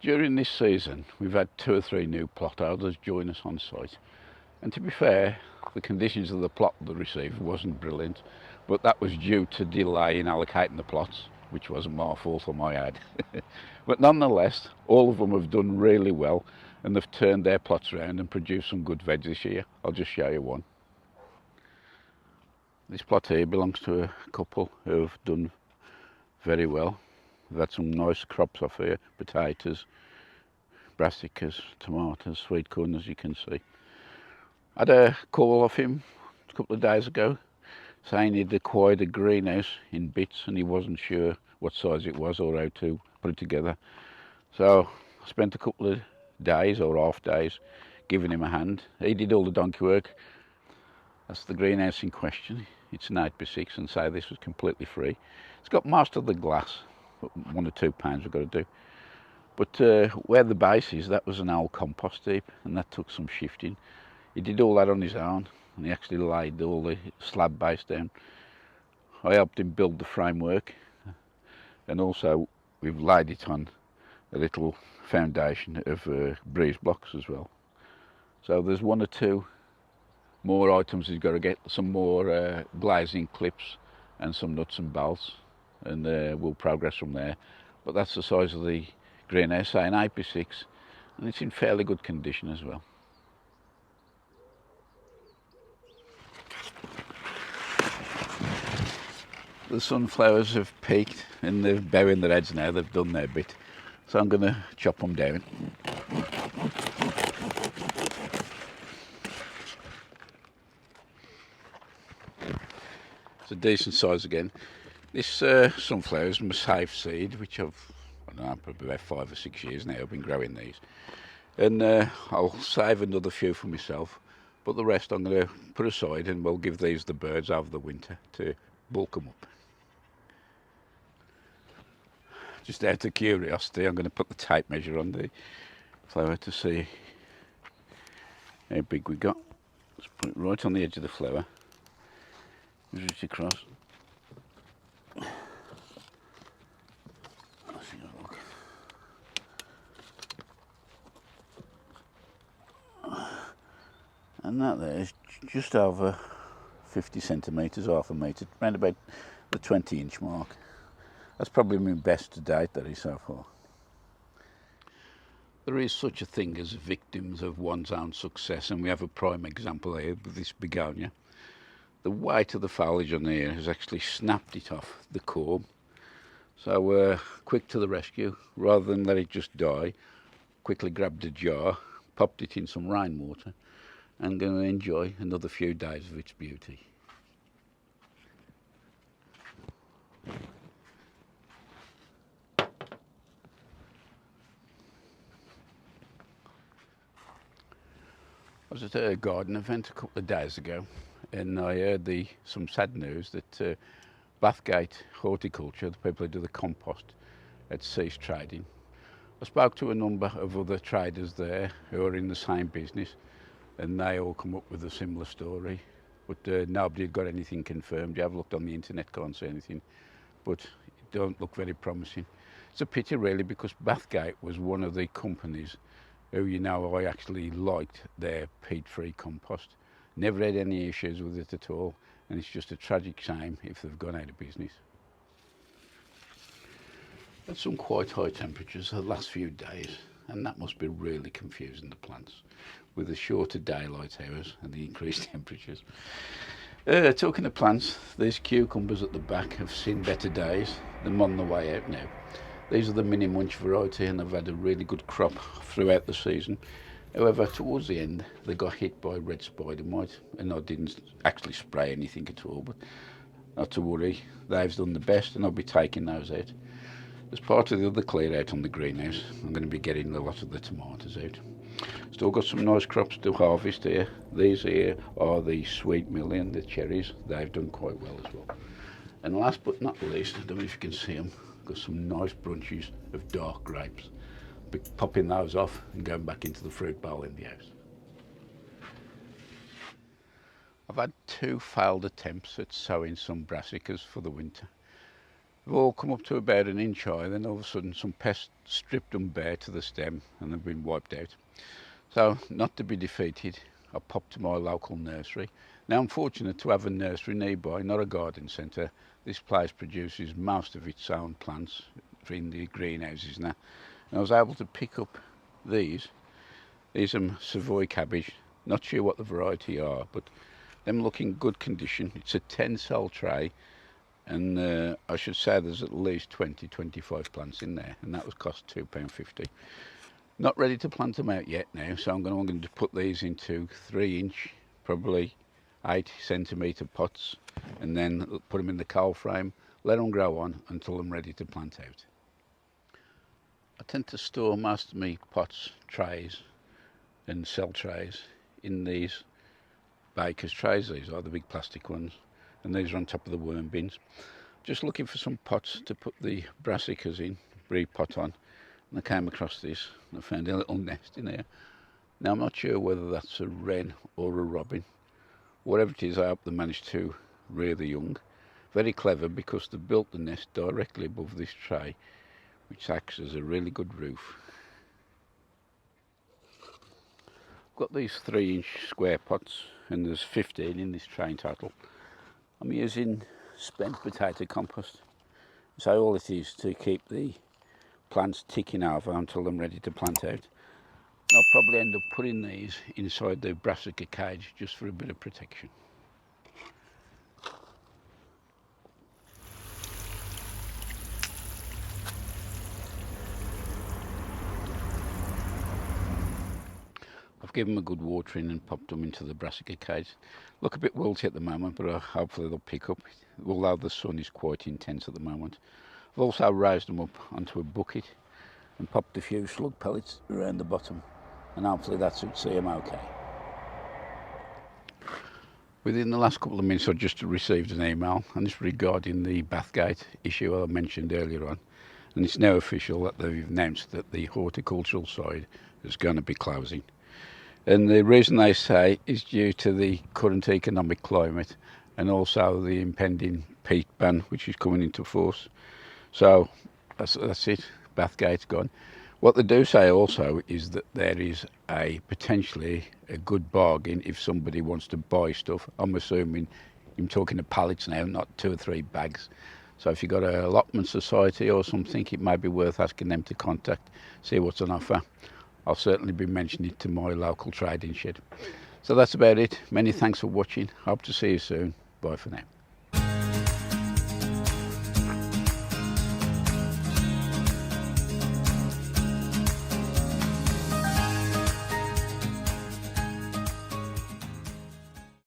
During this season, we've had 2 or 3 new plot holders join us on site. And to be fair, the conditions of the plot they received wasn't brilliant, but that was due to delay in allocating the plots, which wasn't my fault on my ad. But nonetheless, all of them have done really well and they've turned their plots around and produced some good veg this year. I'll just show you one. This plot here belongs to a couple who have done very well. We've had some nice crops off here, potatoes, brassicas, tomatoes, sweet corn, as you can see. I had a call off him a couple of days ago saying he'd acquired a greenhouse in bits and he wasn't sure what size it was or how to put it together. So I spent a couple of days or half days giving him a hand. He did all the donkey work. That's the greenhouse in question. It's an 8x6 and so this was completely free. It's got most of the glass, but 1 or 2 pounds we've got to do. But where the base is, that was an old compost heap and that took some shifting. He did all that on his own and he actually laid all the slab base down. I helped him build the framework and also we've laid it on a little foundation of breeze blocks as well. So there's 1 or 2 more items he's got to get, some more glazing clips and some nuts and bolts, and we'll progress from there. But that's the size of the greenhouse, say an 8x6, and it's in fairly good condition as well. The sunflowers have peaked and they're bowing their heads now, they've done their bit. So I'm going to chop them down. It's a decent size again. This sunflower is my safe seed, which I don't know, probably about 5 or 6 years now I've been growing these. And I'll save another few for myself, but the rest I'm going to put aside and we'll give these the birds over the winter to bulk them up. Just out of curiosity, I'm going to put the tape measure on the flower to see how big we got. Let's put it right on the edge of the flower. Measure it across. Let's have a look. And that there is just over 50 centimetres, half a metre, around about the 20-inch mark. That's probably my best to date, that is, so far. There is such a thing as victims of one's own success, and we have a prime example here with this begonia. The weight of the foliage on here has actually snapped it off the core. So quick to the rescue, rather than let it just die, quickly grabbed a jar, popped it in some rainwater, and going to enjoy another few days of its beauty. I was at a garden event a couple of days ago and I heard some sad news that Bathgate Horticulture, the people who do the compost, had ceased trading. I spoke to a number of other traders there who are in the same business and they all come up with a similar story, but nobody had got anything confirmed. You have looked on the internet, can't see anything, but it don't look very promising. It's a pity really, because Bathgate was one of the companies who, you know, I actually liked their peat-free compost. Never had any issues with it at all, and it's just a tragic shame if they've gone out of business. Had some quite high temperatures the last few days, and that must be really confusing the plants with the shorter daylight hours and the increased temperatures. Talking of plants, these cucumbers at the back have seen better days. They're on the way out now. These are the mini munch variety and they've had a really good crop throughout the season. However, towards the end, they got hit by red spider mite and I didn't actually spray anything at all, but not to worry. They've done the best and I'll be taking those out. As part of the other clear out on the greenhouse, I'm going to be getting a lot of the tomatoes out. Still got some nice crops to harvest here. These here are the sweet million, the cherries. They've done quite well as well. And last but not least, I don't know if you can see them, got some nice bunches of dark grapes. Be popping those off and going back into the fruit bowl in the house. I've had 2 failed attempts at sowing some brassicas for the winter. They've all come up to about an inch high, then all of a sudden some pests stripped them bare to the stem and they've been wiped out. So, not to be defeated, I popped to my local nursery. Now I'm fortunate to have a nursery nearby, not a garden centre. This place produces most of its own plants in the greenhouses now. And I was able to pick up these. These are Savoy cabbage. Not sure what the variety are, but them look in good condition. It's a 10-cell tray, and I should say there's at least 20-25 plants in there, and that was cost £2.50. Not ready to plant them out yet now, so I'm going to put these into 3-inch, probably 8-centimetre pots, and then put them in the cold frame, let them grow on until I'm ready to plant out. I tend to store most of my pots, trays and cell trays in these baker's trays. These are the big plastic ones, and these are on top of the worm bins. Just looking for some pots to put the brassicas in, breed pot on, and I came across this and I found a little nest in here. Now I'm not sure whether that's a wren or a robin. Whatever it is, I hope they managed to rear the young. Very clever, because they built the nest directly above this tray, which acts as a really good roof. I've got these 3-inch square pots, and there's 15 in this tray in total. I'm using spent potato compost, so all it is to keep the plants ticking over until I'm ready to plant out. I'll probably end up putting these inside the brassica cage just for a bit of protection. I've given them a good watering and popped them into the brassica cage. Look a bit wilty at the moment, but hopefully they'll pick up, although the sun is quite intense at the moment. I've also raised them up onto a bucket and popped a few slug pellets around the bottom, and hopefully that should see them okay. Within the last couple of minutes I just received an email, and it's regarding the Bathgate issue I mentioned earlier on, and it's now official that they've announced that the horticultural side is going to be closing. And the reason they say is due to the current economic climate and also the impending peat ban which is coming into force. So that's it, Bathgate's gone. What they do say also is that there is potentially a good bargain if somebody wants to buy stuff. I'm assuming I'm talking of pallets now, not 2 or 3 bags. So if you've got an allotment society or something, it may be worth asking them to contact, see what's on offer. I'll certainly be mentioning it to my local trading shed. So that's about it. Many thanks for watching. Hope to see you soon. Bye for now.